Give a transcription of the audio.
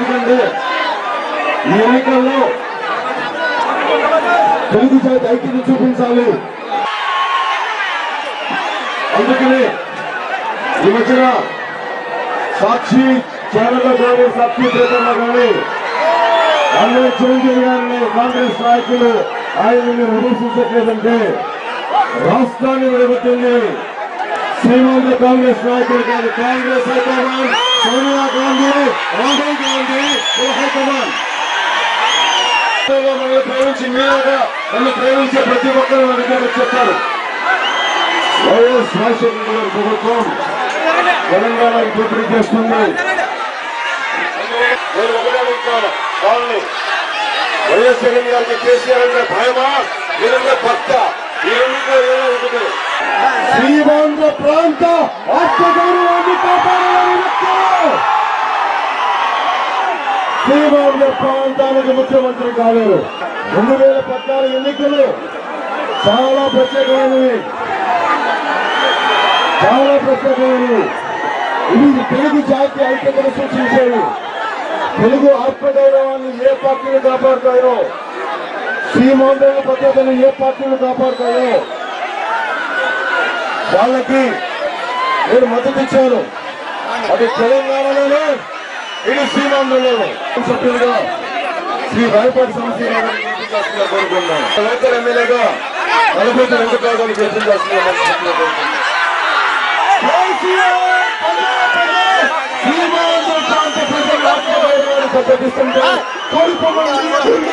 ఎందుకంటే ఈ ఎన్నికల్లో తెలుగు జాతి ఐక్యత చూపించాలి. అందుకనే ఈ మధ్యన సాక్షి ఛానల్లో కానీ సాక్షి పేపర్లో కానీ అందరూ చిరంజీవి గారిని కాంగ్రెస్ నాయకులు ఆయనని విమర్శించట్లేదంటే రాష్ట్రాన్ని విడగొట్టింది శ్రీమంత కాంగ్రెస్ నాయకులు కాదు. Congress high command, Sonia Gandhi, Rahul Gandhi high command. మనల్ని ప్రేమించి మీరుగా నన్ను ప్రేమించే ప్రతి ఒక్కరు నా దగ్గర చెప్పారు. వైఎస్ రాజశేఖర గారి ప్రభుత్వం తెలంగాణకు పోటీ చేస్తుంది. నేను ఒకటే అడుగుతాను వాళ్ళని, వైఎస్ జగన్ గారికి కేసీఆర్ అంటే భయమా లేదంటే భక్త? ఈ రెండింటిలో ఏదో ఒకటి. శ్రీమాంధ్ర ప్రాంత ఆత్మగౌరవాన్ని కాపాడాలని వ్యక్తులు శ్రీమాంధ్ర ప్రాంతానికి ముఖ్యమంత్రి కాలేరు. 2014 ఎన్నికలు చాలా ప్రత్యేకమైనవి, చాలా ప్రత్యేకమైనవి. ఇది తెలుగు జాతి ఐక్యతను సూచించేవి. తెలుగు ఆత్మగౌరవాన్ని ఏ పార్టీలు కాపాడుతాయో, శ్రీమాంధ్ర పద్ధతులు ఏ పార్టీలు కాపాడుతాయో వాళ్ళకి నేను మద్దతు ఇచ్చాను. అది తెలంగాణలోనే, ఇది శ్రీమాంధ్రలోనే. సభ్యులుగా శ్రీ రాయపాటి సమస్య కోరుకుంటున్నాను. లోకల్ ఎమ్మెల్యేగా 42 భాగాలు గెలిపించాల్సిన శ్రీమాంధ్ర ప్రాంత ప్రజలు ఆత్మగౌరవాన్ని ప్రకటిస్తుంటే కోరుకోవాలి.